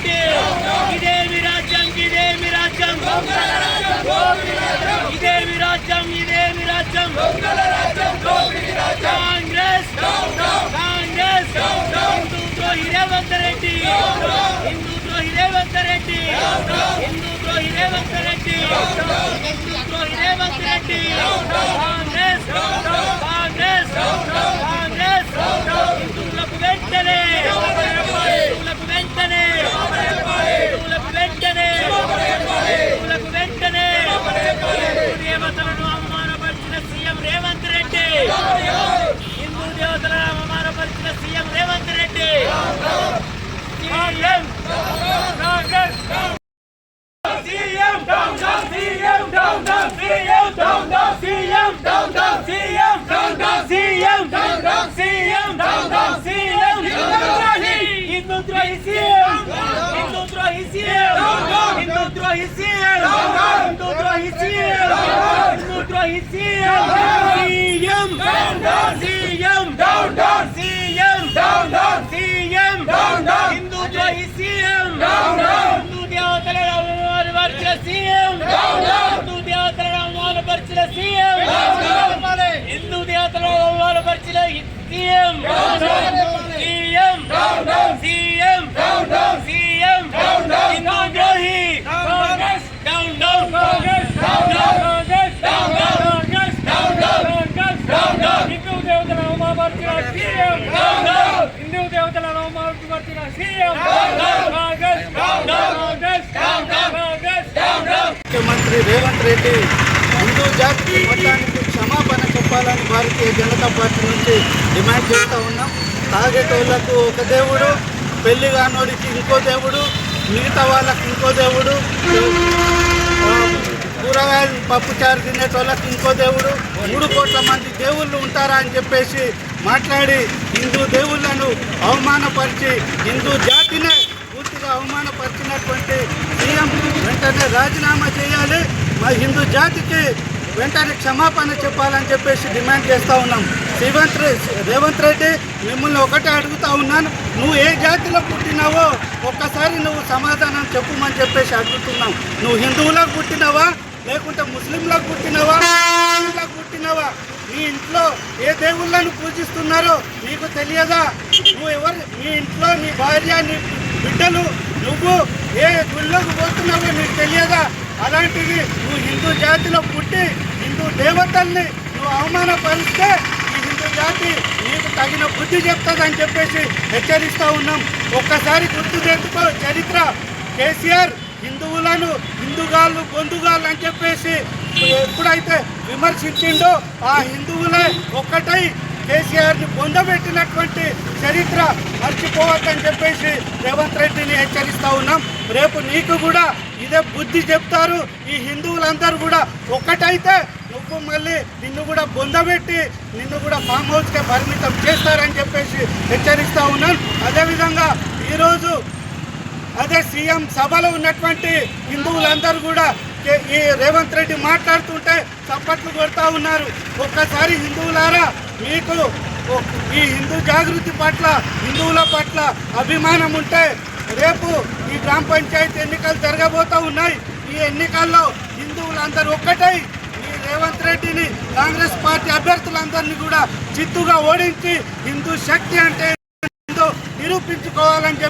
రెడ్డి ఇదేమి రాజ్యం ఇదేమి రాజ్యం ఇదేమి రాజ్యం ఇదేమి రాజ్యం కాంగ్రెస్ కాంగ్రెస్ హిందూ ద్రోహి రేవంత్ రెడ్డి హిందూ ద్రోహి రేవంత్ రెడ్డి హిందూ ద్రోహి రేవంత్ రెడ్డి హిందూ ద్రోహి రేవంత్ రెడ్డి కాంగ్రెస్ కాంగ్రెస్ కాంగ్రెస్ హిందువులకు వెంటనే హిందువులకు వెంటనే హిందువులకు వెంటనే హిందువులకు వెంటనే దేవతలను అవమానపరిచిన సీఎం రేవంత్ రెడ్డి హిందూ దేవతలను అవమానపరిచిన CM Revanth Reddy CM Congress CM down down CM down down CM down down CM down down CM down down CM down down CM down down CM Hindu Drohi CM Hindu Drohi CM Hindu Drohi CM Hindu Drohi CM Hindu Drohi CM CM down down CM down down CM down down CM down down Hindu Drohi CM down down Hindu దేవతలను అవమానపరిచిన CM Hindu దేవతలను అవమానపరిచిన CM Hindu దేవతలను అవమానపరిచిన CM CM CM CM Hindu ద్రోహి down down Hindu దేవతలను అవమానపరిచిన CM Hindu దేవతలను అవమానపరిచిన సీఎం ముఖ్యమంత్రి రేవంత్ రెడ్డి హిందూ జాతి మొత్తానికి క్షమాపణ చెప్పాలని భారతీయ జనతా పార్టీ నుంచి డిమాండ్ చేస్తూ ఉన్నాం. తాగేటోళ్లకు ఒక దేవుడు, పెళ్లి కానోడికి ఇంకో దేవుడు, మిగతా వాళ్ళకి ఇంకో దేవుడు, కూరగాయలు పప్పుచారు తినేటోళ్ళకి ఇంకో దేవుడు, 3 కోట్ల మంది దేవుళ్ళు ఉంటారా అని చెప్పేసి మాట్లాడి హిందూ దేవుళ్లను అవమానపరిచి హిందూ జాతినే పూర్తిగా అవమానపరిచినటువంటి సీఎం వెంటనే రాజీనామా చేయాలి, మా హిందూ జాతికి వెంటనే క్షమాపణ చెప్పాలని చెప్పేసి డిమాండ్ చేస్తూ ఉన్నాం. రేవంత్ రెడ్డి మిమ్మల్ని ఒకటే అడుగుతూ ఉన్నాను, నువ్వు ఏ జాతిలో పుట్టినావో ఒక్కసారి నువ్వు సమాధానం చెప్పమని చెప్పేసి అడుగుతున్నాం. నువ్వు హిందువులకు పుట్టినావా లేకుంటే ముస్లింలకు పుట్టినావా పుట్టినావా? నీ ఇంట్లో ఏ దేవుళ్ళను పూజిస్తున్నారో నీకు తెలియదా? నువ్వు ఎవరు, నీ ఇంట్లో నీ భార్య నీ బిడ్డలు నువ్వు ఏ గుళ్ళకు పోతున్నావో నీకు తెలియదా? అలాంటిది నువ్వు హిందూ జాతిలో పుట్టి హిందూ దేవతల్ని నువ్వు అవమానపరిస్తే ఈ హిందూ జాతి నీకు తగిన బుద్ధి చెప్తుందని చెప్పేసి హెచ్చరిస్తూ ఉన్నాం. ఒక్కసారి గుర్తు తెచ్చుకో చరిత్ర. కేసీఆర్ హిందువులను హిందుగాళ్ళు బొందుగాళ్ళు అని చెప్పేసి ఎప్పుడైతే విమర్శించిండో ఆ హిందువులే ఒక్కటై కేసీఆర్ని పొందబెట్టినటువంటి చరిత్ర మర్చిపోవద్దని చెప్పేసి రేవంత్ రెడ్డిని హెచ్చరిస్తూ ఉన్నాం. రేపు నీకు కూడా ఇదే బుద్ధి చెప్తారు. ఈ హిందువులందరూ కూడా ఒక్కటైతే నువ్వు మళ్ళీ నిన్ను కూడా పొందబెట్టి నిన్ను కూడా ఫామ్ హౌస్కే పరిమితం చేస్తారని చెప్పేసి హెచ్చరిస్తూ ఉన్నాను. అదేవిధంగా ఈరోజు అదే సీఎం సభలో ఉన్నటువంటి హిందువులందరూ కూడా ఈ రేవంత్ రెడ్డి మాట్లాడుతుంటే చప్పట్లు కొడతా ఉన్నారు. ఒక్కసారి హిందువులారా, మీకు ఈ హిందూ జాగృతి పట్ల హిందువుల పట్ల అభిమానం ఉంటే రేపు ఈ గ్రామ పంచాయతీ ఎన్నికలు జరగబోతూ ఉన్నాయి. ఈ ఎన్నికల్లో హిందువులందరూ ఒక్కటై ఈ రేవంత్ రెడ్డిని కాంగ్రెస్ పార్టీ అభ్యర్థులందరినీ కూడా చిత్తుగా ఓడించి హిందూ శక్తి అంటే నిరూపించుకోవాలని చెప్పి